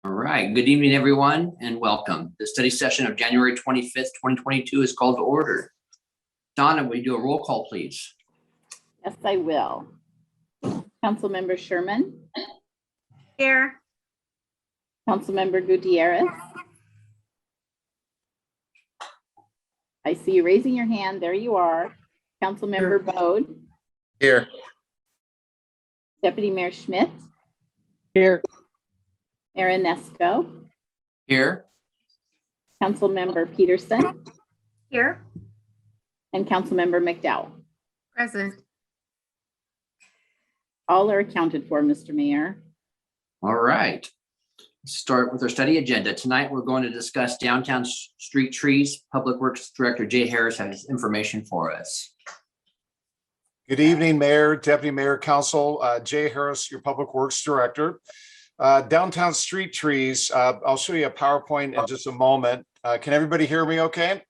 All right, good evening, everyone, and welcome. The study session of January 25th, 2022 is called to order. Donna, will you do a roll call, please? Yes, I will. Councilmember Sherman. Here. Councilmember Gutierrez. I see you raising your hand. There you are. Councilmember Bode. Here. Deputy Mayor Schmidt. Here. Mayor Inesco. Here. Councilmember Peterson. Here. And Councilmember McDowell. Present. All are accounted for, Mr. Mayor. All right. Let's start with our study agenda. Tonight, we're going to discuss downtown street trees. Public Works Director Jay Harris has information for us. Good evening, Mayor, Deputy Mayor, Council. Jay Harris, your Public Works Director. Downtown street trees. I'll show you a PowerPoint in just a moment. Can everybody hear me okay?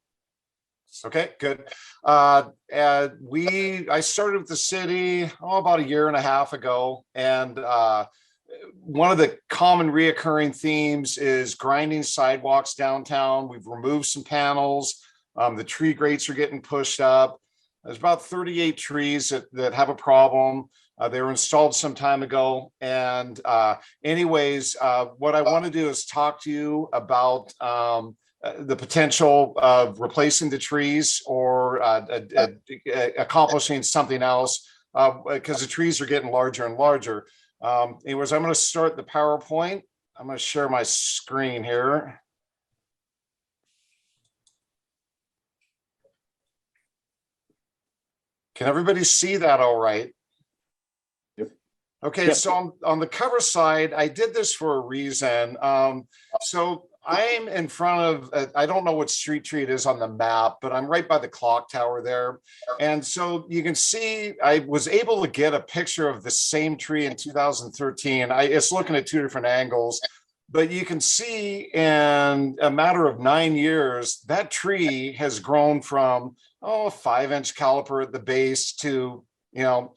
Okay, good. I started with the city about a year and a half ago, and one of the common reoccurring themes is grinding sidewalks downtown. We've removed some panels. The tree grates are getting pushed up. There's about 38 trees that have a problem. They were installed some time ago. And anyways, what I want to do is talk to you about the potential of replacing the trees or accomplishing something else because the trees are getting larger and larger. Anyways, I'm going to start the PowerPoint. I'm going to share my screen here. Can everybody see that all right? Yep. Okay, Yep. so on the cover side, I did this for a reason. So I'm in front of, I don't know what street tree it is on the map, but I'm right by the clock tower there. And so you can see, I was able to get a picture of the same tree in 2013. It's looking at two different angles, but you can see in a matter of 9 years, that tree has grown from, a 5-inch caliper at the base to,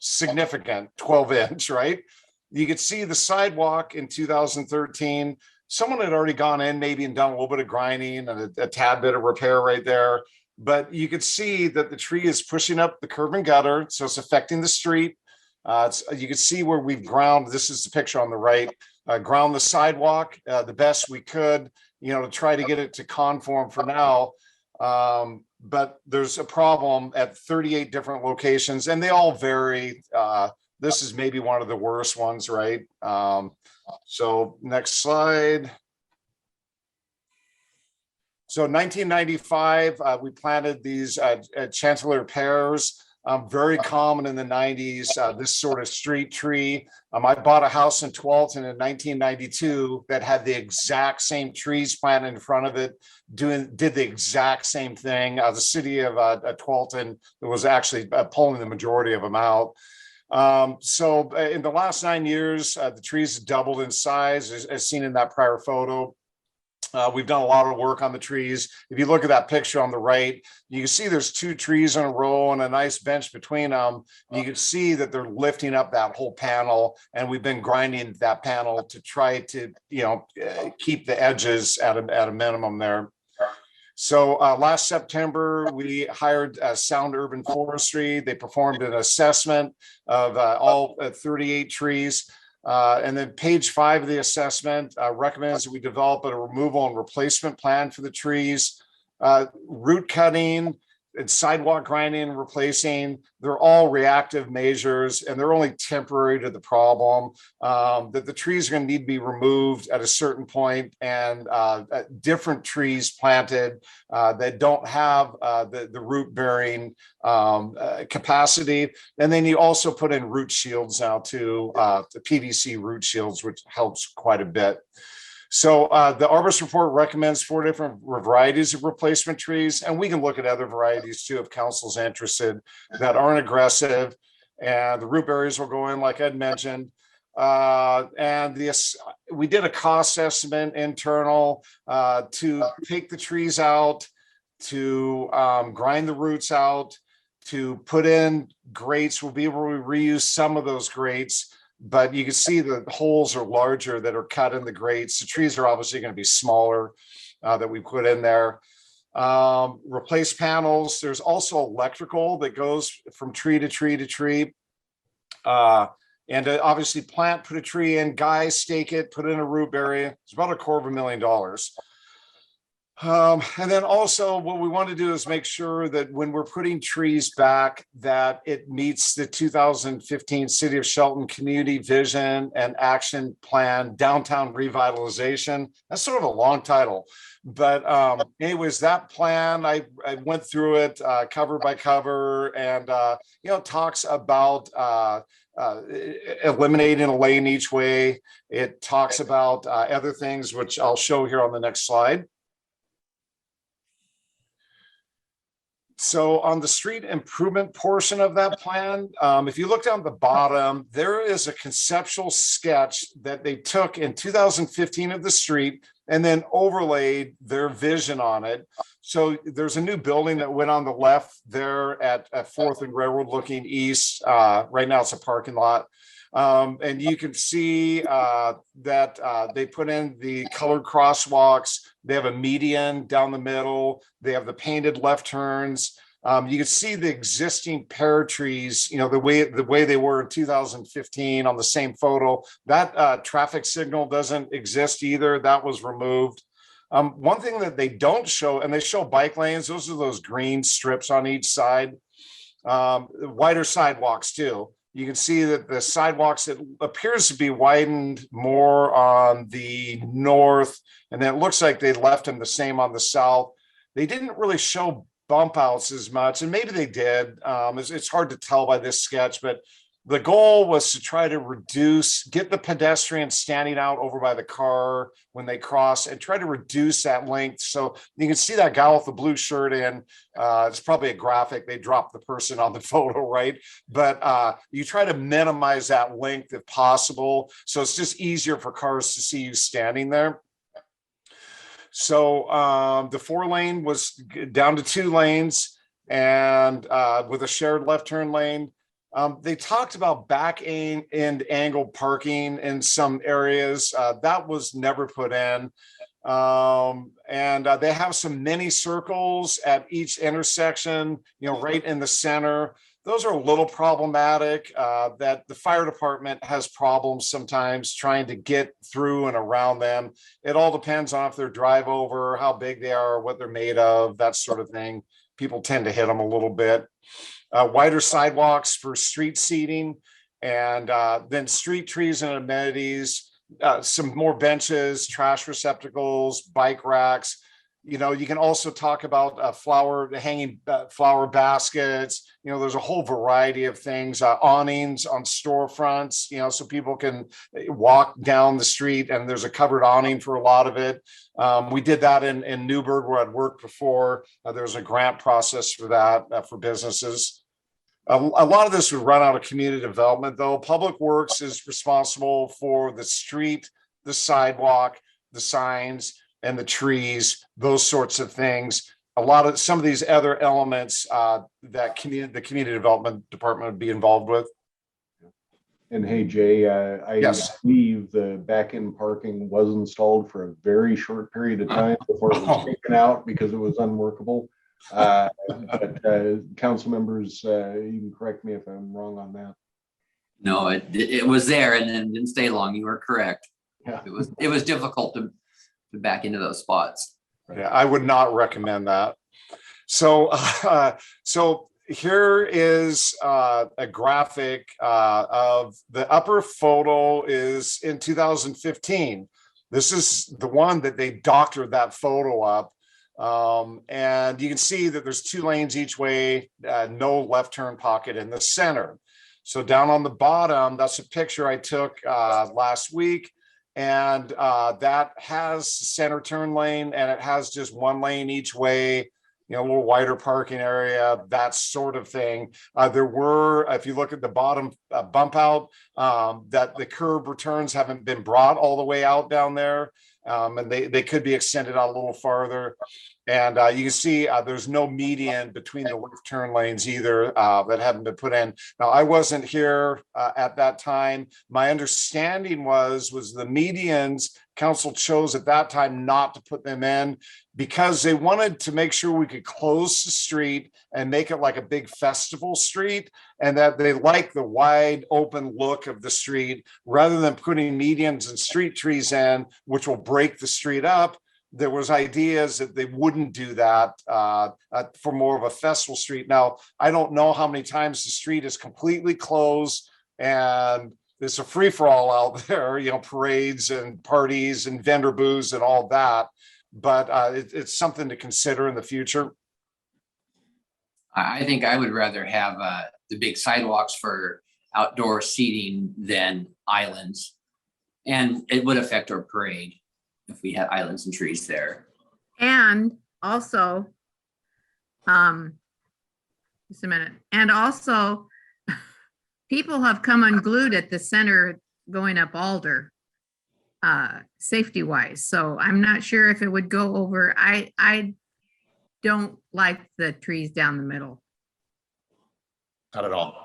significant 12-inch, right? You could see the sidewalk in 2013. Someone had already gone in maybe and done a little bit of grinding and a tad bit of repair right there. But you could see that the tree is pushing up the curb and gutter. So it's affecting the street. You can see where we've ground. This is the picture on the right. Ground the sidewalk the best we could, to try to get it to conform for now. But there's a problem at 38 different locations and they all vary. This is maybe one of the worst ones, right? So next slide. So 1995, we planted these Chancellor pears, very common in the 90s, this sort of street tree. I bought a house in Tualatin in 1992 that had the exact same trees planted in front of it, did the exact same thing. The city of Tualatin was actually pulling the majority of them out. So in the last 9 years, the trees doubled in size as seen in that prior photo. We've done a lot of work on the trees. If you look at that picture on the right, you can see there's 2 trees in a row and a nice bench between them. You can see that they're lifting up that whole panel, and we've been grinding that panel to try to, keep the edges at a minimum there. So last September, we hired Sound Urban Forestry. They performed an assessment of all 38 trees. And then page 5 of the assessment recommends that we develop a removal and replacement plan for the trees. Root cutting and sidewalk grinding and replacing, they're all reactive measures and they're only temporary to the problem. That the trees are going to need to be removed at a certain point and different trees planted that don't have the root bearing capacity. And then you also put in root shields now too, the PVC root shields, which helps quite a bit. So the Arborist report recommends 4 different varieties of replacement trees, and we can look at other varieties too if council's interested that aren't aggressive and the root barriers will go in like Ed mentioned. And we did a cost estimate internal to take the trees out, to grind the roots out, to put in grates. We'll be able to reuse some of those grates. but you can see the holes are larger that are cut in the grates. The trees are obviously going to be smaller that we put in there. Replace panels. There's also electrical that goes from tree to tree to tree. And obviously put a tree in, guys stake it, put it in a root area. It's about $250,000. And then also what we want to do is make sure that when we're putting trees back, that it meets the 2015 City of Shelton Community Vision and Action Plan Downtown Revitalization. That's sort of a long title, but anyways, that plan, I went through it cover by cover, and talks about eliminating a lane each way. It talks about other things, which I'll show here on the next slide. So on the street improvement portion of that plan, if you look down at the bottom, there is a conceptual sketch that they took in 2015 of the street and then overlaid their vision on it. So there's a new building that went on the left there at 4th and Railroad looking east. Right now it's a parking lot. And you can see that they put in the colored crosswalks. They have a median down the middle. They have the painted left turns. You can see the existing pear trees, the way they were in 2015 on the same photo. That traffic signal doesn't exist either. That was removed. One thing that they don't show, and they show bike lanes, those are those green strips on each side. Wider sidewalks too. You can see that the sidewalks, it appears to be widened more on the north, and then it looks like they left them the same on the south. They didn't really show bump outs as much, and maybe they did. It's hard to tell by this sketch, but the goal was to try to get the pedestrians standing out over by the car when they cross and try to reduce that length. So you can see that guy with the blue shirt in, it's probably a graphic. They dropped the person on the photo, right? But you try to minimize that length if possible. So it's just easier for cars to see you standing there. So the 4-lane was down to 2 lanes and with a shared left turn lane. They talked about back end angled parking in some areas. That was never put in. And they have some mini circles at each intersection, right in the center. Those are a little problematic, that the fire department has problems sometimes trying to get through and around them. It all depends on if they're drive over, how big they are, what they're made of, that sort of thing. People tend to hit them a little bit. Wider sidewalks for street seating, and then street trees and amenities, some more benches, trash receptacles, bike racks. You can also talk about hanging flower baskets. There's a whole variety of things, awnings on storefronts, so people can walk down the street, and there's a covered awning for a lot of it. We did that in Newburgh where I'd worked before. There's a grant process for that for businesses. A lot of this would run out of community development, though. Public Works is responsible for the street, the sidewalk, the signs, and the trees, those sorts of things. Some of these other elements that the community development department would be involved with. And hey, Jay, I Yes. believe the back-end parking was installed for a very short period of time before it was taken out because it was unworkable. But council members, you can correct me if I'm wrong on that. No, it was there and then didn't stay long. You were correct. Yeah. It was difficult to back into those spots. Yeah, I would not recommend that. So here is a graphic of the upper photo is in 2015. This is the one that they doctored that photo up. And you can see that there's 2 lanes each way, no left turn pocket in the center. So down on the bottom, that's a picture I took last week. And that has center turn lane, and it has just 1 lane each way, a little wider parking area, that sort of thing. There were, if you look at the bottom bump out, that the curb returns haven't been brought all the way out down there. And they could be extended out a little farther. And you can see there's no median between the left turn lanes either that haven't been put in. Now, I wasn't here at that time. My understanding was the medians, council chose at that time not to put them in because they wanted to make sure we could close the street and make it like a big festival street, and that they like the wide open look of the street rather than putting medians and street trees in, which will break the street up. There was ideas that they wouldn't do that for more of a festival street. Now, I don't know how many times the street is completely closed and there's a free for all out there, parades and parties and vendor booths and all that. But it's something to consider in the future. I think I would rather have the big sidewalks for outdoor seating than islands. And it would affect our parade if we had islands and trees there. And also, just a minute. And also, people have come unglued at the center going up Alder, safety wise. So I'm not sure if it would go over. I don't like the trees down the middle. Not at all.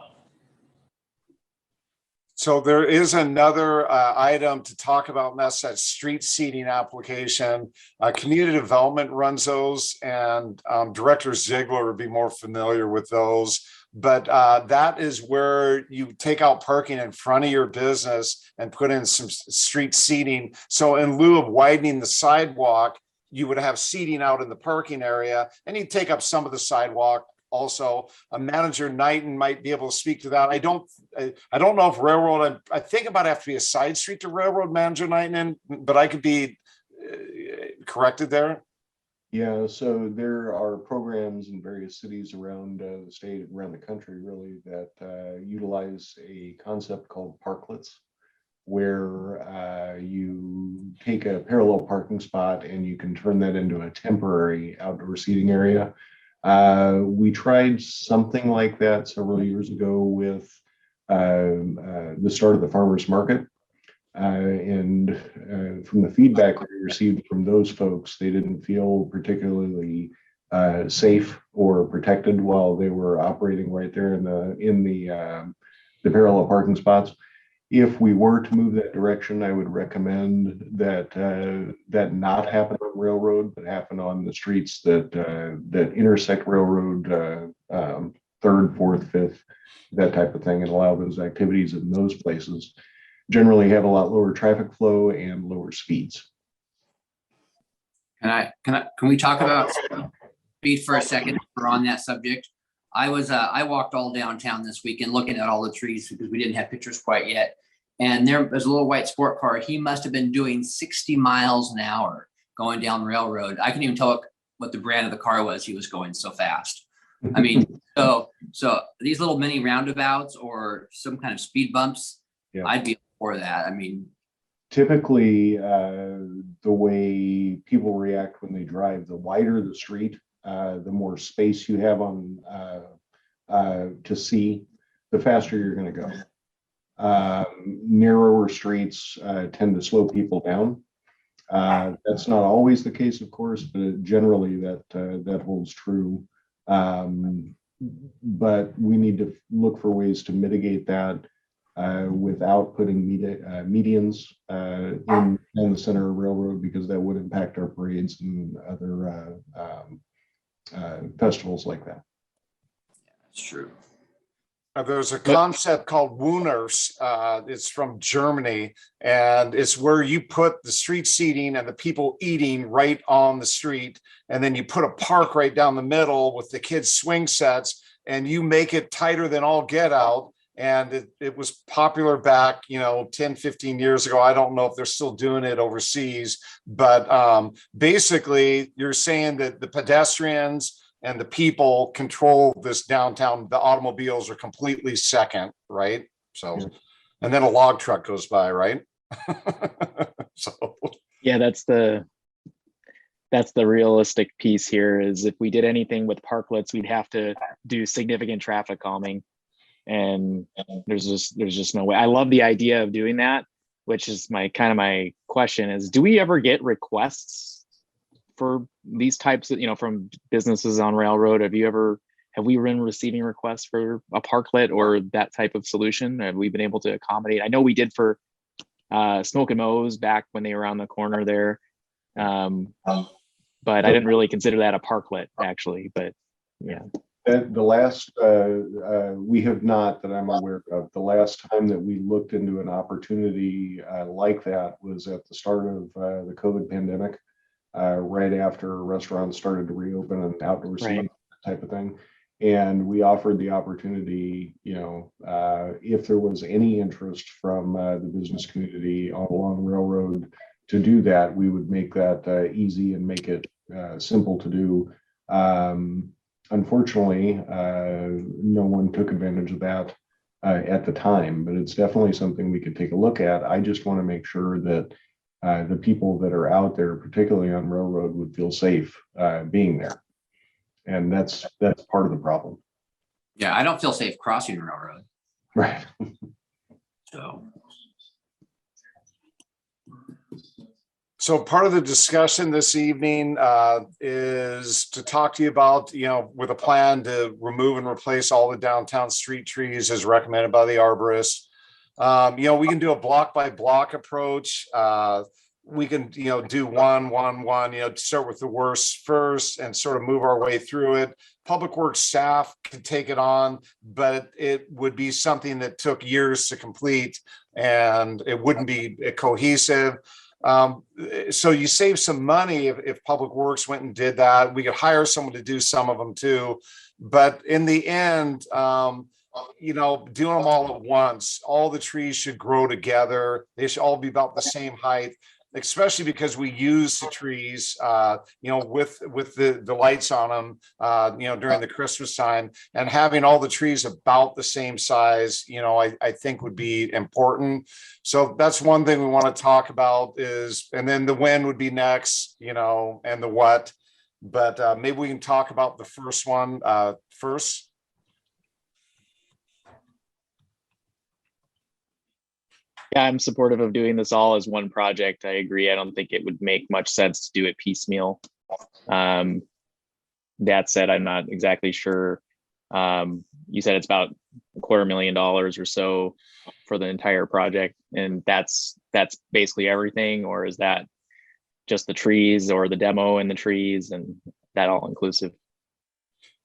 So there is another item to talk about, and that's that street seating application. Community development runs those, and Director Ziegler would be more familiar with those. But that is where you take out parking in front of your business and put in some street seating. So in lieu of widening the sidewalk, you would have seating out in the parking area, and you take up some of the sidewalk. Also, a Manager Knighton might be able to speak to that. I don't know if Railroad, I think it might have to be a side street to Railroad, Manager Knighton, but I could be corrected there. Yeah, so there are programs in various cities around the state, around the country, really, that utilize a concept called parklets, where you take a parallel parking spot and you can turn that into a temporary outdoor seating area. We tried something like that several years ago with the start of the farmers market. And from the feedback we received from those folks, they didn't feel particularly safe or protected while they were operating right there in the parallel parking spots. If we were to move that direction, I would recommend that that not happen on Railroad, but happen on the streets that intersect Railroad, 3rd, 4th, 5th, that type of thing, and allow those activities in those places. Generally have a lot lower traffic flow and lower speeds. Can we talk about speed for a second? We're on that subject. I walked all downtown this weekend looking at all the trees because we didn't have pictures quite yet. And there was a little white sport car. He must have been doing 60 miles an hour going down Railroad. I couldn't even tell what the brand of the car was. He was going so fast. I mean, so these little mini roundabouts or some kind of speed bumps, yeah. I'd be for that. I mean, typically the way people react when they drive, the wider the street, the more space you have on to see, the faster you're going to go. Narrower streets tend to slow people down. That's not always the case, of course, but generally that holds true. But we need to look for ways to mitigate that without putting medians in the center of Railroad, because that would impact our parades and other festivals like that. That's true. There's a concept called Wohners. It's from Germany, and it's where you put the street seating and the people eating right on the street, and then you put a park right down the middle with the kids' swing sets, and you make it tighter than all get out. And it was popular back, 10, 15 years ago. I don't know if they're still doing it overseas, but basically you're saying that the pedestrians and the people control this downtown. The automobiles are completely second, right? So, and then a log truck goes by, right? So, yeah, that's the realistic piece here. Is if we did anything with parklets, we'd have to do significant traffic calming, and there's just no way. I love the idea of doing that, which is my question is, do we ever get requests for these types of, from businesses on railroad? Have we been receiving requests for a parklet or that type of solution? Have we been able to accommodate? I know we did for Smoke and Mo's back when they were on the corner there. But I didn't really consider that a parklet actually, but yeah. The last, we have not, that I'm aware of, the last time that we looked into an opportunity like that was at the start of the COVID pandemic, right after restaurants started to reopen and outdoor seating type of thing. And we offered the opportunity, if there was any interest from the business community on along railroad to do that, we would make that easy and make it simple to do. Unfortunately, no one took advantage of that at the time, but it's definitely something we could take a look at. I just want to make sure that the people that are out there, particularly on railroad, would feel safe being there. And that's part of the problem. Yeah, I don't feel safe crossing the railroad. Right. So part of the discussion this evening is to talk to you about, with a plan to remove and replace all the downtown street trees as recommended by the arborist. We can do a block by block approach. We can, do one, start with the worst first and sort of move our way through it. Public Works staff can take it on, but it would be something that took years to complete and it wouldn't be cohesive. So you save some money if Public Works went and did that. We could hire someone to do some of them too. But in the end, doing them all at once, all the trees should grow together. They should all be about the same height, especially because we use the trees, with the lights on them, during the Christmas time, and having all the trees about the same size, I think would be important. So that's one thing we want to talk about and then the when would be next, and the what, but maybe we can talk about the first one first. Yeah, I'm supportive of doing this all as one project. I agree. I don't think it would make much sense to do it piecemeal. That said, I'm not exactly sure. You said it's about $250,000 or so for the entire project, and that's basically everything, or is that just the trees or the demo and the trees and that all inclusive?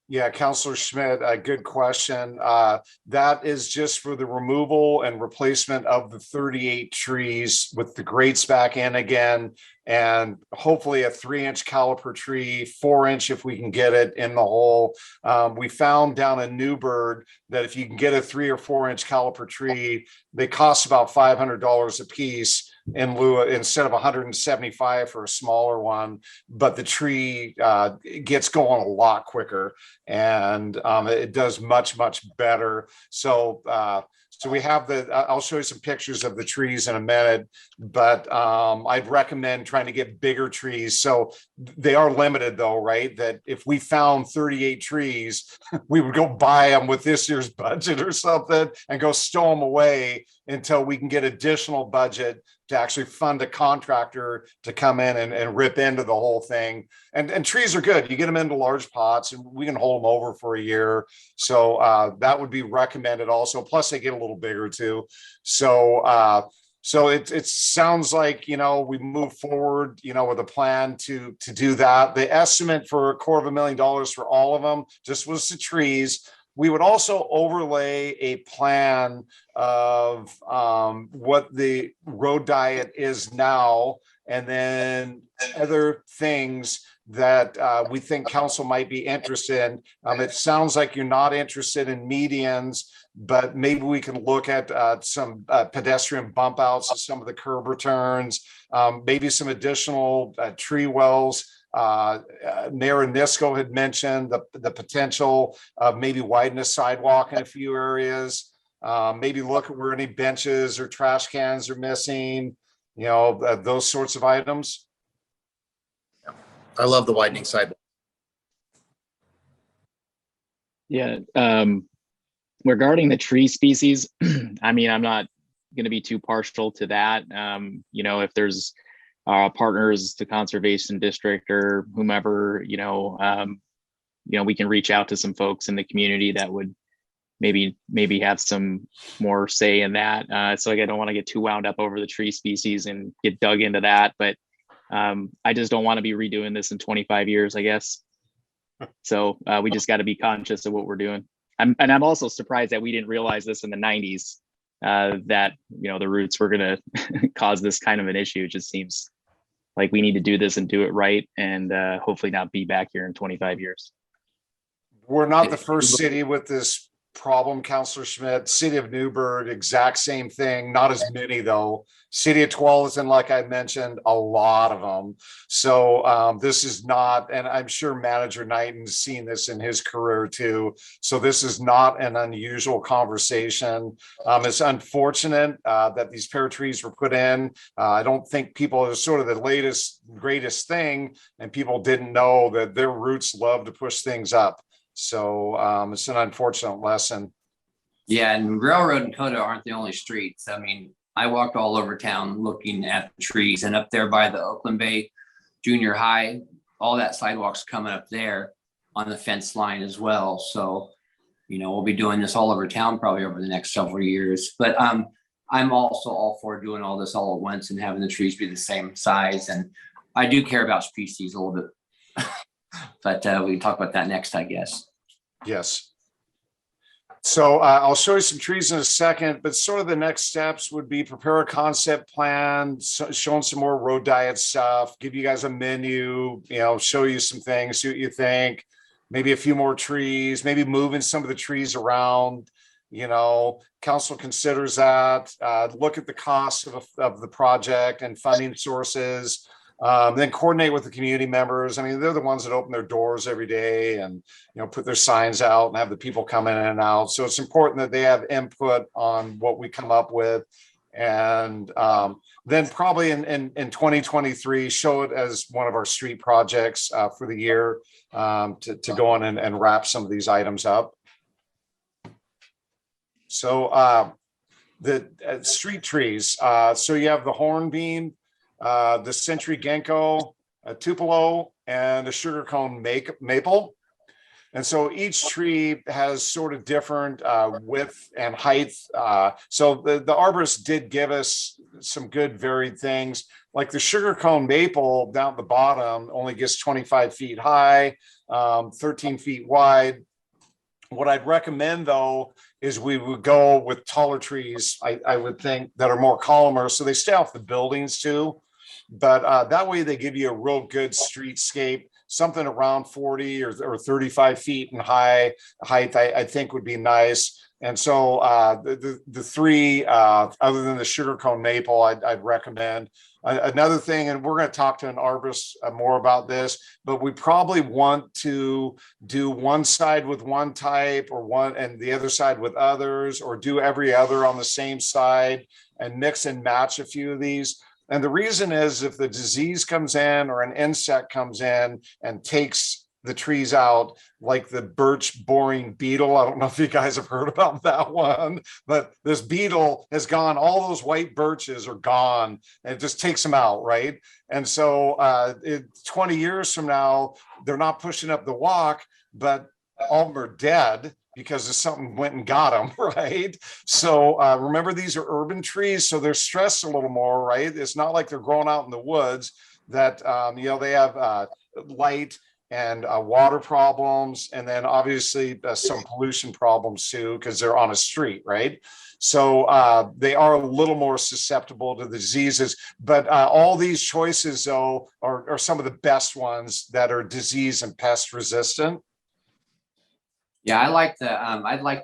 Yeah, Councilor Schmidt, a good question. That is just for the removal and replacement of the 38 trees with the grates back in again, and hopefully a 3-inch caliper tree, 4-inch if we can get it in the hole. We found down in Newburgh that if you can get a 3 or 4-inch caliper tree, they cost about $500 a piece instead of $175 for a smaller one, but the tree gets going a lot quicker and it does much better. So we have I'll show you some pictures of the trees in a minute, but I'd recommend trying to get bigger trees. So they are limited though, right? That if we found 38 trees, we would go buy them with this year's budget or something and go stow them away until we can get additional budget to actually fund a contractor to come in and rip into the whole thing. And trees are good. You get them into large pots and we can hold them over for a year. So that would be recommended also. Plus they get a little bigger too. So it sounds like, we move forward, with a plan to do that. The estimate for $250,000 for all of them just was the trees. We would also overlay a plan of what the road diet is now, and then other things that we think council might be interested in. It sounds like you're not interested in medians, but maybe we can look at some pedestrian bump outs of some of the curb returns, maybe some additional tree wells. Mayor Nisco had mentioned the potential of maybe widen a sidewalk in a few areas, maybe look at where any benches or trash cans are missing, those sorts of items. I love the widening sidewalk. Yeah. Regarding the tree species, I mean, I'm not going to be too partial to that. If there's partners, the conservation district or whomever, we can reach out to some folks in the community that would maybe have some more say in that. So I don't want to get too wound up over the tree species and get dug into that, but I just don't want to be redoing this in 25 years, I guess. So we just got to be conscious of what we're doing. I'm also surprised that we didn't realize this in the 90s, that, the roots were going to cause this kind of an issue. It just seems like we need to do this and do it right, and hopefully not be back here in 25 years. We're not the first city with this problem, Councillor Schmidt. City of Newburgh, exact same thing. Not as many though. City of Tualatin, like I mentioned, a lot of them. So this is not, and I'm sure Manager Knighton's seen this in his career too. So this is not an unusual conversation. It's unfortunate that these pear trees were put in. I don't think people, it was sort of the latest, greatest thing, and people didn't know that their roots love to push things up. So it's an unfortunate lesson. Yeah, and Railroad and Coda aren't the only streets. I mean, I walked all over town looking at the trees, and up there by the Oakland Bay Junior High, all that sidewalk's coming up there on the fence line as well. So, we'll be doing this all over town probably over the next several years. But I'm also all for doing all this all at once and having the trees be the same size. And I do care about species a little bit. But we can talk about that next, I guess. Yes. So I'll show you some trees in a second, but sort of the next steps would be prepare a concept plan, showing some more road diet stuff, give you guys a menu, show you some things, see what you think, maybe a few more trees, maybe moving some of the trees around. Council considers that, look at the cost of the project and funding sources. Then coordinate with the community members. I mean, they're the ones that open their doors every day and, put their signs out and have the people come in and out. So it's important that they have input on what we come up with. And then probably in 2023, show it as one of our street projects for the year to go on and wrap some of these items up. So the street trees. So you have the hornbeam, the century ginkgo, a tupelo, and a sugarcone maple. And so each tree has sort of different width and height. So the arborist did give us some good varied things. Like the sugarcone maple down at the bottom only gets 25 feet high, 13 feet wide. What I'd recommend though is we would go with taller trees, I would think, that are more columnar, so they stay off the buildings too. But that way they give you a real good streetscape, something around 40 or 35 feet in height, I think would be nice. And so the three, other than the sugarcone maple, I'd recommend. Another thing, and we're going to talk to an arborist more about this, but we probably want to do one side with one type or one and the other side with others, or do every other on the same side and mix and match a few of these. And the reason is if the disease comes in or an insect comes in and takes the trees out, like the birch boring beetle. I don't know if you guys have heard about that one, but this beetle has gone, all those white birches are gone, and it just takes them out, right? And so 20 years from now, they're not pushing up the walk, but all of them are dead because something went and got them, right? So remember, these are urban trees, so they're stressed a little more, right? It's not like they're growing out in the woods that, they have light and water problems, and then obviously some pollution problems too, because they're on a street, right? So they are a little more susceptible to the diseases, but all these choices though are some of the best ones that are disease and pest resistant. Yeah, I'd like the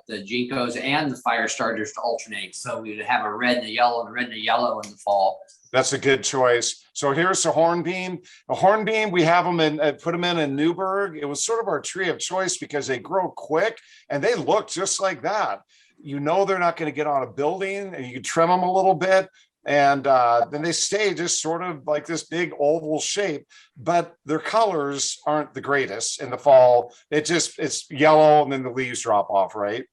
ginkgos and the fire starters to alternate. So we'd have a red and a yellow and a red and a yellow in the fall. That's a good choice. So here's the hornbeam. A hornbeam, we have them in, put them in Newburgh. It was sort of our tree of choice because they grow quick and they look just like that. They're not going to get on a building, and you can trim them a little bit. And then they stay just sort of like this big oval shape, but their colors aren't the greatest in the fall. It's yellow and then the leaves drop off, right?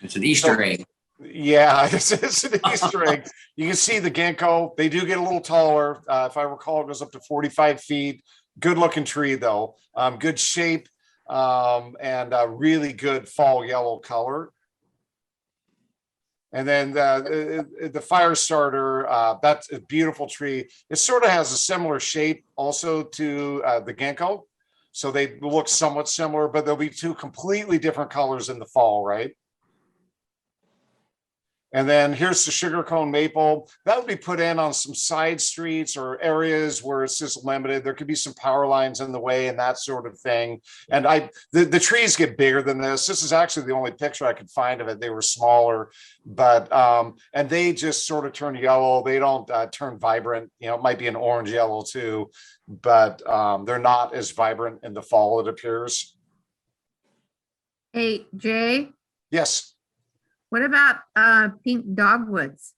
It's an Easter egg. Yeah, it's an Easter egg. You can see the ginkgo. They do get a little taller. If I recall, it goes up to 45 feet. Good looking tree though. Good shape, and a really good fall yellow color. And then the fire starter, that's a beautiful tree. It sort of has a similar shape also to the ginkgo. So they look somewhat similar, but there'll be two completely different colors in the fall, right? And then here's the sugar cone maple. That would be put in on some side streets or areas where it's just limited. There could be some power lines in the way and that sort of thing. And the trees get bigger than this. This is actually the only picture I could find of it. They were smaller, but and they just sort of turn yellow. They don't turn vibrant. You know, it might be an orange yellow too, but they're not as vibrant in the fall, it appears. Hey, Jay, Yes. what about pink dogwoods?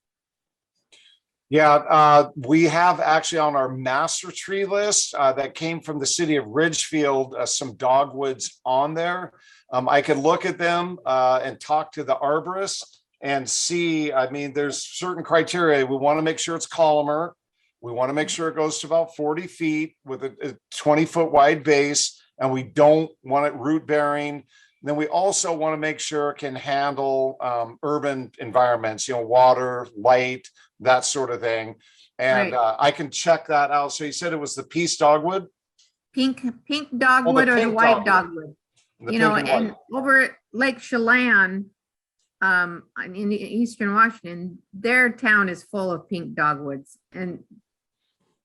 Yeah, we have actually on our master tree list that came from the city of Ridgefield, some dogwoods on there. I could look at them and talk to the arborist and see, I mean, there's certain criteria. We want to make sure it's columnar. We want to make sure it goes to about 40 feet with a 20-foot wide base, and we don't want it root bearing. Then we also want to make sure it can handle urban environments, you know, water, light, that sort of thing. And Right. I can check that out. So you said it was the peace dogwood? Pink dogwood or the pink white dogwood. dogwood? The You know, pink and white. over at Lake Chelan, in eastern Washington, their town is full of pink dogwoods and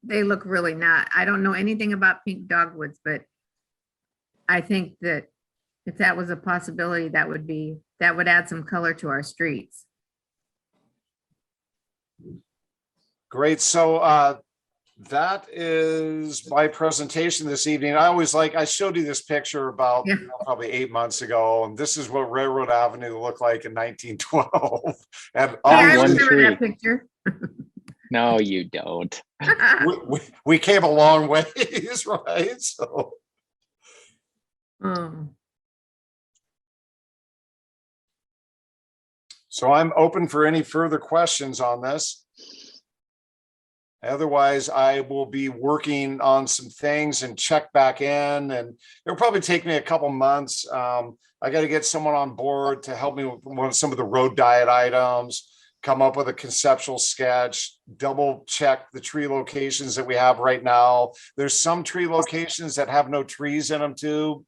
they look really not, I don't know anything about pink dogwoods, but I think that if that was a possibility, that would add some color to our streets. Great. So that is my presentation this evening. I showed you this picture about Yeah. probably 8 months ago, and this is what Railroad Avenue looked like in 1912. And Yeah, I one remember that tree. picture. No, you don't. we came a long ways, right? So Oh. I'm open for any further questions on this. Otherwise, I will be working on some things and check back in, and it'll probably take me a couple months. I got to get someone on board to help me with some of the road diet items, come up with a conceptual sketch, double check the tree locations that we have right now. There's some tree locations that have no trees in them too.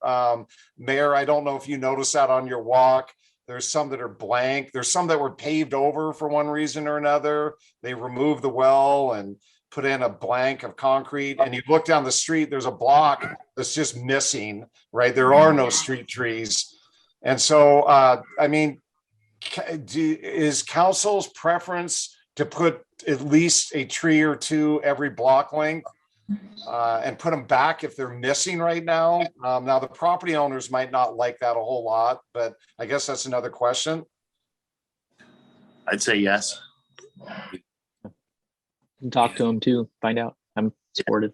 Mayor, I don't know if you noticed that on your walk. There's some that are blank. There's some that were paved over for one reason or another. They removed the well and put in a blank of concrete. And you look down the street, there's a block that's just missing, right? There are no street trees. And so, I mean, is council's preference to put at least a tree or two every block length? And put them back if they're missing right now. Now, the property owners might not like that a whole lot, but I guess that's another question. I'd say yes. Talk to him too, find out. I'm supportive.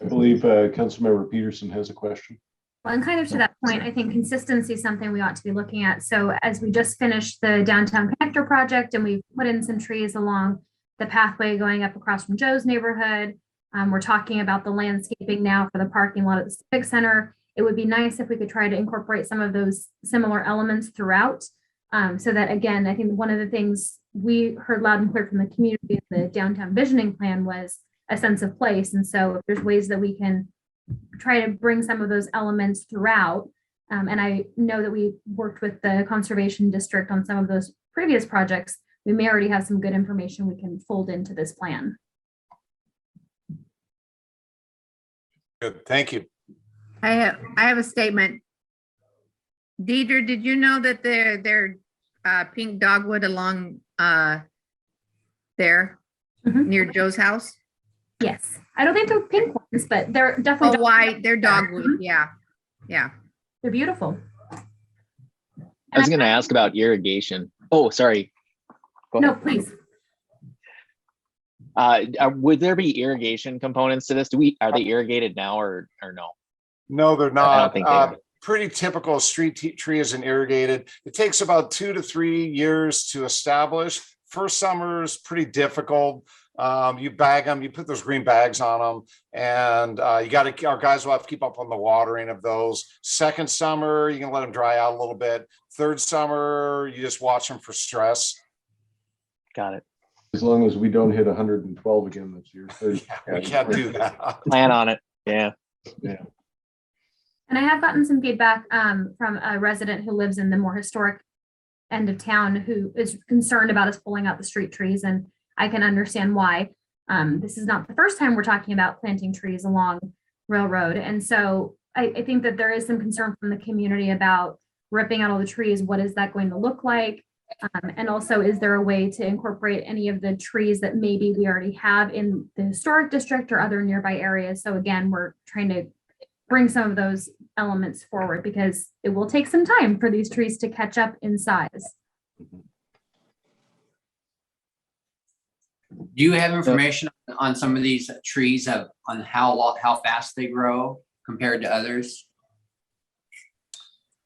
I believe Councilmember Peterson has a question. Well, and kind of to that point, I think consistency is something we ought to be looking at. So as we just finished the downtown connector project and we put in some trees along the pathway going up across from Joe's neighborhood, we're talking about the landscaping now for the parking lot at the Civic Center. It would be nice if we could try to incorporate some of those similar elements throughout. So that, again, I think one of the things we heard loud and clear from the community in the downtown visioning plan was a sense of place. And so if there's ways that we can try to bring some of those elements throughout. And I know that we worked with the Conservation District on some of those previous projects. We may already have some good information we can fold into this plan. Good, thank you. I have a statement. Deidre, did you know that they're pink dogwood along there Mhm. near Joe's house? Yes, I don't think they're pink ones, but they're Oh, definitely, white, they're dogwood, yeah, yeah. they're beautiful. I was gonna ask about irrigation. Oh, sorry. Go No, ahead. please. Would there be irrigation components to this? Are they irrigated now or no? No, they're I not. don't think they are. pretty typical street tree is an irrigated. It takes about 2 to 3 years to establish. First summer is pretty difficult. You bag them, you put those green bags on them, and you got to, our guys will have to keep up on the watering of those. Second summer, you can let them dry out a little bit. Third summer, you just watch them for stress. Got it. As long as we don't hit 112 again this year. We can't do that. Plan on it. Yeah. And I have gotten some feedback from a resident who lives in the more historic end of town who is concerned about us pulling out the street trees, and I can understand why. This is not the first time we're talking about planting trees along Railroad. And so I think that there is some concern from the community about ripping out all the trees. What is that going to look like? And also, is there a way to incorporate any of the trees that maybe we already have in the historic district or other nearby areas? So again, we're trying to bring some of those elements forward because it will take some time for these trees to catch up in size. Do you have information on some of these trees on how fast they grow compared to others?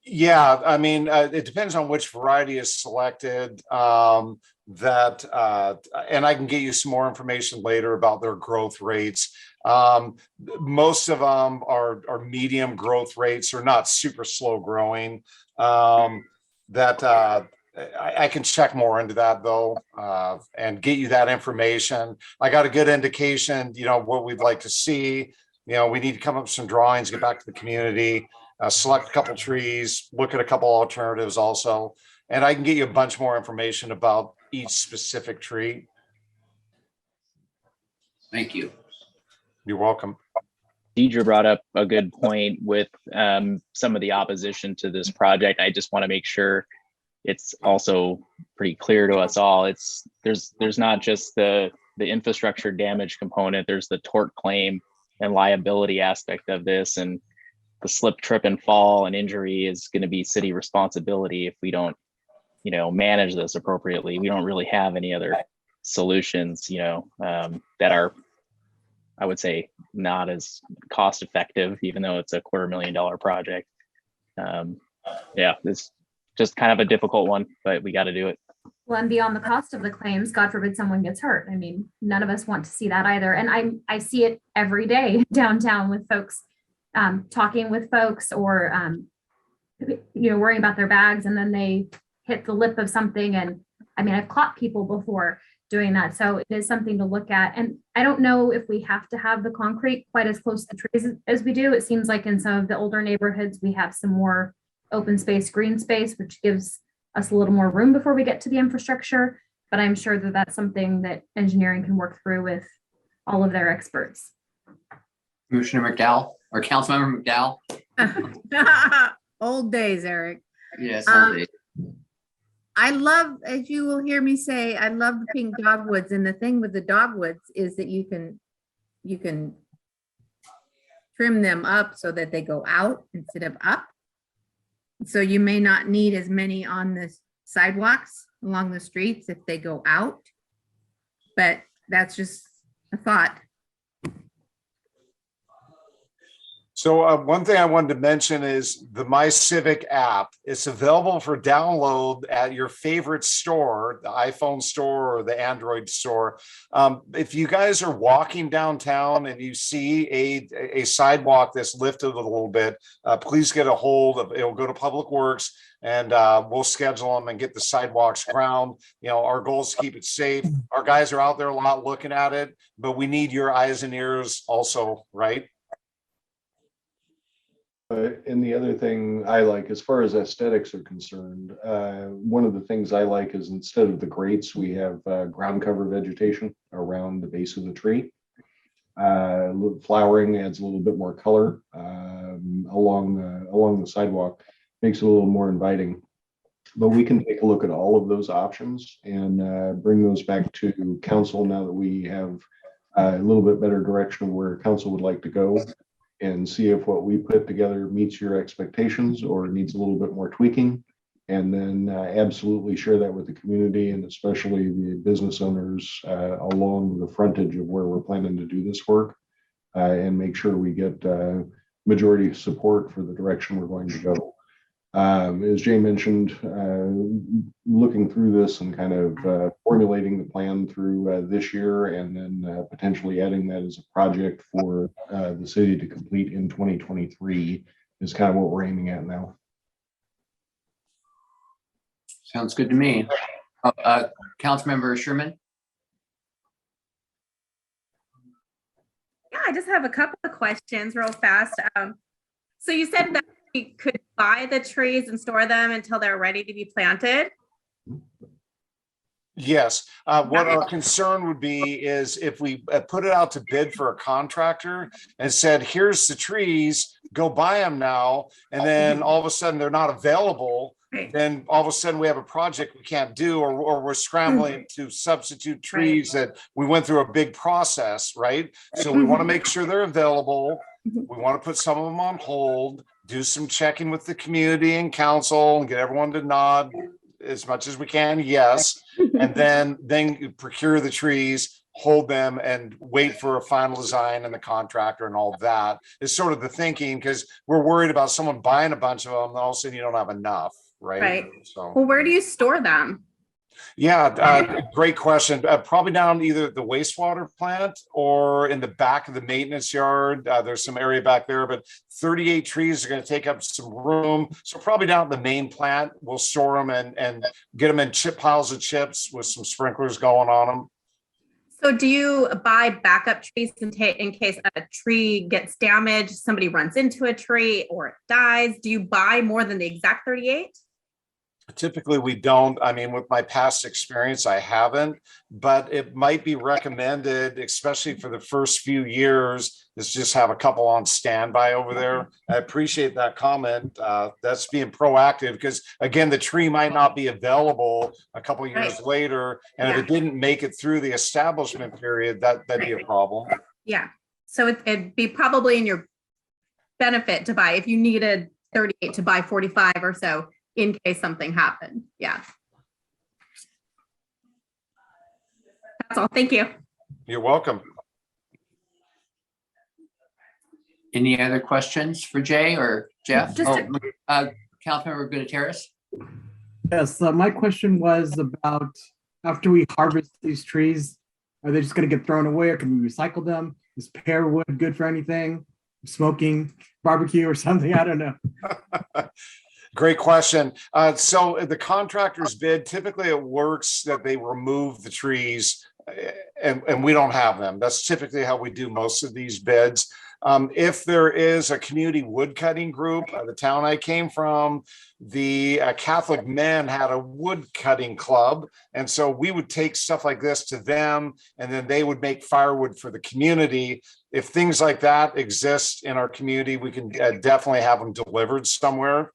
Yeah, I mean, it depends on which variety is selected. And I can get you some more information later about their growth rates. Most of them are medium growth rates, or not super slow growing. I can check more into that though, and get you that information. I got a good indication, what we'd like to see. We need to come up with some drawings, get back to the community, select a couple trees, look at a couple alternatives also. And I can get you a bunch more information about each specific tree. Thank you. You're welcome. Deidre brought up a good point with some of the opposition to this project. I just want to make sure it's also pretty clear to us all. There's not just the infrastructure damage component, there's the tort claim and liability aspect of this, and the slip, trip, and fall and injury is going to be city responsibility if we don't, manage this appropriately. We don't really have any other solutions, that are, I would say, not as cost effective, even though it's a $250,000 project. It's just kind of a difficult one, but we got to do it. Well, and beyond the cost of the claims, God forbid someone gets hurt. I mean, none of us want to see that either. And I see it every day downtown with folks, talking with folks or, worrying about their bags, and then they hit the lip of something. And I mean, I've caught people before doing that. So it is something to look at. And I don't know if we have to have the concrete quite as close to the trees as we do. It seems like in some of the older neighborhoods, we have some more open space, green space, which gives us a little more room before we get to the infrastructure. But I'm sure that that's something that engineering can work through with all of their experts. Commissioner McDowell or Councilmember McDowell? Old days, Eric. Yes. I love, as you will hear me say, I love the pink dogwoods. And the thing with the dogwoods is that you can trim them up so that they go out instead of up. So you may not need as many on the sidewalks along the streets if they go out. But that's just a thought. So one thing I wanted to mention is the My Civic app. It's available for download at your favorite store, the iPhone store or the Android store. If you guys are walking downtown and you see a sidewalk that's lifted a little bit, please get a hold of, it'll go to Public Works, and we'll schedule them and get the sidewalks ground. Our goal is to keep it safe. Our guys are out there a lot looking at it, but we need your eyes and ears also, right? And the other thing I like, as far as aesthetics are concerned, one of the things I like is instead of the grates, we have ground cover vegetation around the base of the tree. Flowering adds a little bit more color along the sidewalk, makes it a little more inviting. But we can take a look at all of those options and bring those back to council now that we have a little bit better direction of where council would like to go, and see if what we put together meets your expectations or needs a little bit more tweaking. And then absolutely share that with the community, and especially the business owners along the frontage of where we're planning to do this work, and make sure we get majority support for the direction we're going to go. As Jay mentioned, looking through this and kind of formulating the plan through this year, and then potentially adding that as a project for the city to complete in 2023 is kind of what we're aiming at now. Sounds good to me. Councilmember Sherman? Yeah, I just have a couple of questions real fast. So you said that we could buy the trees and store them until they're ready to be planted? Yes, what our concern would be is if we put it out to bid for a contractor and said, here's the trees, go buy them now, and then all of a sudden they're not available, Right. then all of a sudden we have a project we can't do, or we're scrambling to substitute trees that we went through a big process, right? So we want to make sure they're available. We want to put some of them on hold, do some checking with the community and council and get everyone to nod as much as we can, yes. And then procure the trees, hold them, and wait for a final design and the contractor and all of that is sort of the thinking, because we're worried about someone buying a bunch of them and all of a sudden you don't have enough, right? Right. So, Well, where do you store them? yeah, great question. Probably down either the wastewater plant or in the back of the maintenance yard. There's some area back there, but 38 trees are going to take up some room. So probably down at the main plant, we'll store them and get them in chip piles of chips with some sprinklers going on them. So do you buy backup trees in case a tree gets damaged, somebody runs into a tree or it dies? Do you buy more than the exact 38? Typically, we don't. I mean, with my past experience, I haven't, but it might be recommended, especially for the first few years, is just have a couple on standby over there. I appreciate that comment. That's being proactive because, again, the tree might not be available a couple of years later. And if it didn't make it through the establishment period, that'd be a problem. Yeah. So it'd be probably in your benefit to buy, if you needed 38 to buy 45 or so, in case something happened. Yeah. That's all. Thank you. You're welcome. Any other questions for Jay or Jeff? Councilmember Gutierrez? Yes, my question was about after we harvest these trees, are they just going to get thrown away or can we recycle them? Is pear wood good for anything? Smoking, barbecue or something? I don't know. Great question. So the contractor's bid, typically it works that they remove the trees and we don't have them. That's typically how we do most of these bids. If there is a community wood cutting group, the town I came from, the Catholic men had a wood cutting club. And so we would take stuff like this to them and then they would make firewood for the community. If things like that exist in our community, we can definitely have them delivered somewhere.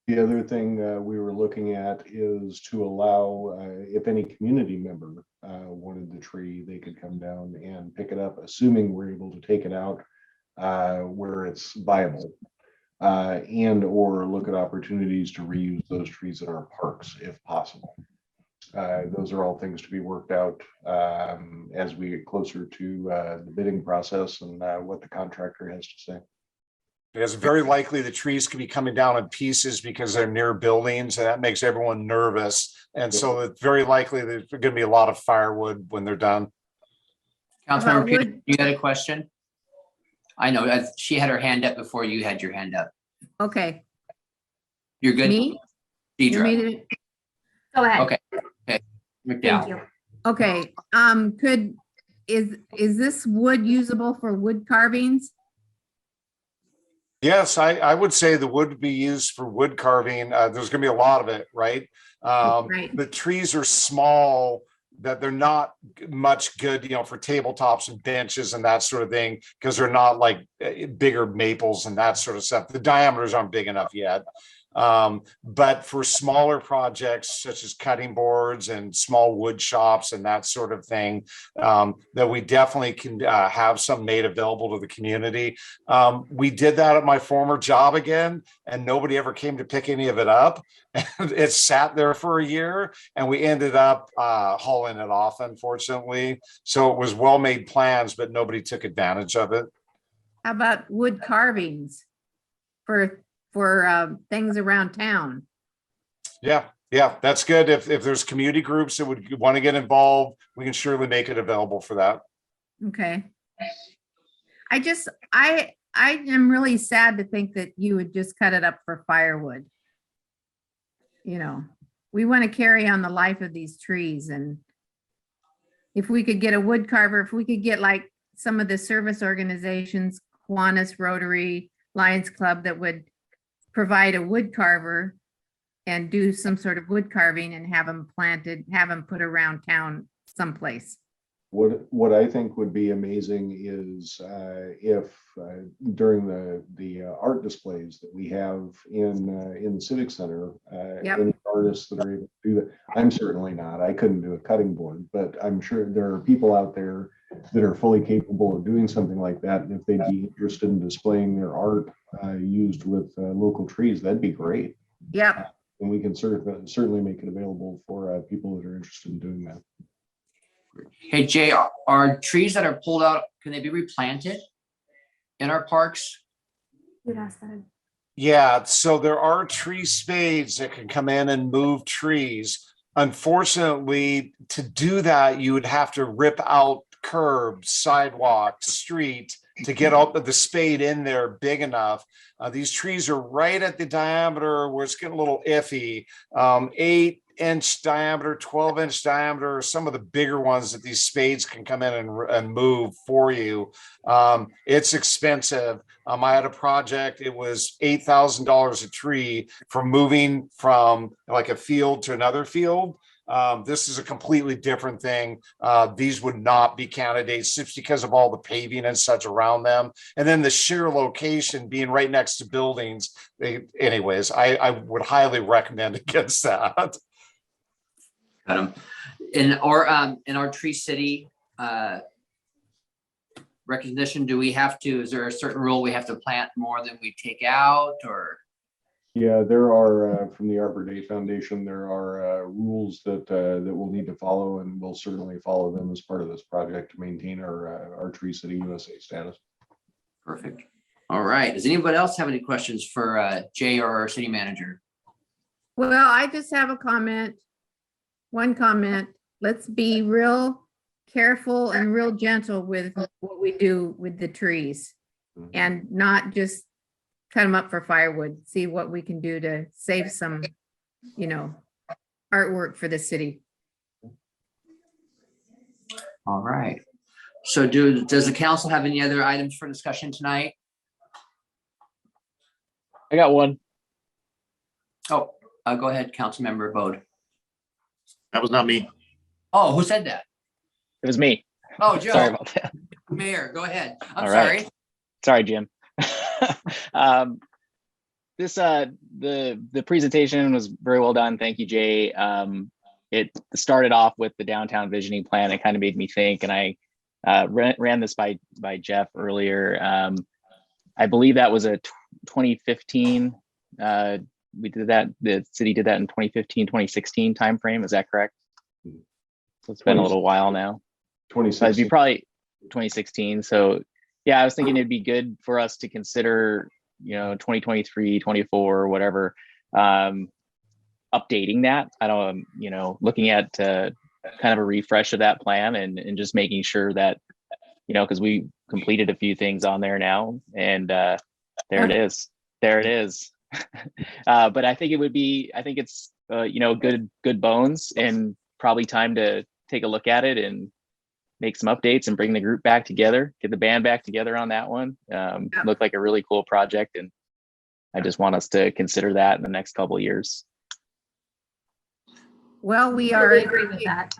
The other thing we were looking at is to allow, if any community member wanted the tree, they could come down and pick it up, assuming we're able to take it out where it's viable, and or look at opportunities to reuse those trees at our parks if possible. Those are all things to be worked out as we get closer to the bidding process and what the contractor has to say. It's very likely the trees could be coming down in pieces because they're near buildings and that makes everyone nervous. And so it's very likely there's going to be a lot of firewood when they're done. Councilmember Peter, you had a question? I know, she had her hand up before you had your hand up. Okay, You're good? me? You Deidre? made it? Go ahead. Okay. Thank McDowell. you. Okay, is this wood usable for wood carvings? Yes, I would say the wood would be used for wood carving. There's going to be a lot of it, right? Right. The trees are small, that they're not much good, for tabletops and benches and that sort of thing, because they're not like bigger maples and that sort of stuff. The diameters aren't big enough yet. But for smaller projects such as cutting boards and small wood shops and that sort of thing, that we definitely can have some made available to the community. We did that at my former job again, and nobody ever came to pick any of it up. And it sat there for a year, and we ended up hauling it off, unfortunately. So it was well-made plans, but nobody took advantage of it. How about wood carvings for things around town? Yeah, that's good. If there's community groups that would want to get involved, we can surely make it available for that. Okay. I am really sad to think that you would just cut it up for firewood. You know, we want to carry on the life of these trees, and if we could get a wood carver, if we could get like some of the service organizations, Kiwanis, Rotary, Lions Club, that would provide a wood carver and do some sort of wood carving and have them planted, have them put around town someplace. What I think would be amazing is if during the art displays that we have in the Civic Center, Yep. any artists that are able to do that. I'm certainly not. I couldn't do a cutting board, but I'm sure there are people out there that are fully capable of doing something like that. And if they'd be interested in displaying their art used with local trees, that'd be great. Yep. And we can certainly make it available for people that are interested in doing that. Hey, Jay, are trees that are pulled out, can they be replanted in our parks? You'd ask that. Yeah, so there are tree spades that can come in and move trees. Unfortunately, to do that, you would have to rip out curbs, sidewalks, street to get all the spade in there big enough. These trees are right at the diameter where it's getting a little iffy. 8-inch diameter, 12-inch diameter, some of the bigger ones that these spades can come in and move for you. It's expensive. I had a project, it was $8,000 a tree for moving from like a field to another field. This is a completely different thing. These would not be candidates just because of all the paving and such around them. And then the sheer location being right next to buildings. Anyways, I would highly recommend against that. In our Tree City recognition, is there a certain rule we have to plant more than we take out, or? Yeah, there are, from the Arbor Day Foundation, there are rules that we'll need to follow, and we'll certainly follow them as part of this project to maintain our Tree City USA status. Perfect. All right. Does anybody else have any questions for Jay or our city manager? Well, I just have a comment. One comment. Let's be real careful and real gentle with what we do with the trees, and not just cut them up for firewood. See what we can do to save some, artwork for the city. All right. So does the council have any other items for discussion tonight? I got one. Oh, go ahead, Councilmember Bode. That was not me. Oh, who said that? It was me. Oh, Joe. Sorry about that. Mayor, go ahead. I'm All sorry. right. Sorry, Jim. The presentation was very well done. Thank you, Jay. It started off with the downtown visioning plan. It kind of made me think, and I ran this by Jeff earlier. I believe that was a 2015. We did that. The city did that in 2015, 2016 timeframe. Is that correct? So it's been a little while now. 2016. It'd be probably 2016. So yeah, I was thinking it'd be good for us to consider, 2023, 24, or whatever, updating that. I don't, looking at kind of a refresh of that plan and just making sure that, because we completed a few things on there now, and there it is. There it is. But I think it's, good bones, and probably time to take a look at it and make some updates and bring the group back together, get the band back together on that one. Looked like a really cool project, and I just want us to consider that in the next couple of years. Well, we I are. agree with that.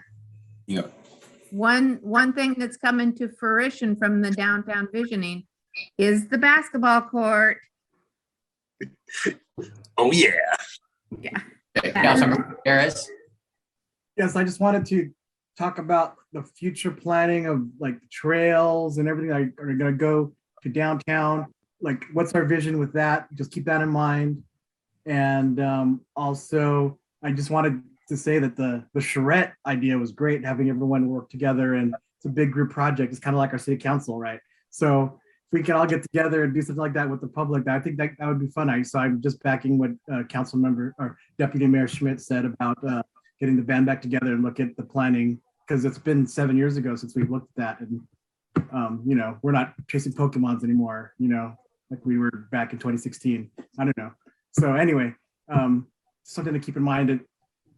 Yeah. One thing that's coming to fruition from the downtown visioning is the basketball court. Oh, yeah. Councilmember Harris. Yes, I just wanted to talk about the future planning of like trails and everything that are gonna go to downtown. Like, what's our vision with that? Just keep that in mind. And also, I just wanted to say that the charrette idea was great, having everyone work together, and it's a big group project. It's kind of like our city council, right? So we can all get together and do something like that with the public, I think that would be fun. So I'm just backing what council member or Deputy Mayor Schmidt said about getting the band back together and look at the planning, because it's been 7 years ago since we've looked at that. And, we're not chasing Pokemons anymore, like we were back in 2016. I don't know. So anyway, something to keep in mind, that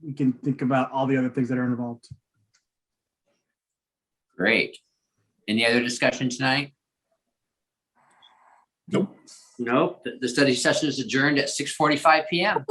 we can think about all the other things that are involved. Great. Any other discussion tonight? Nope. Nope. The study session is adjourned at 6:45 PM.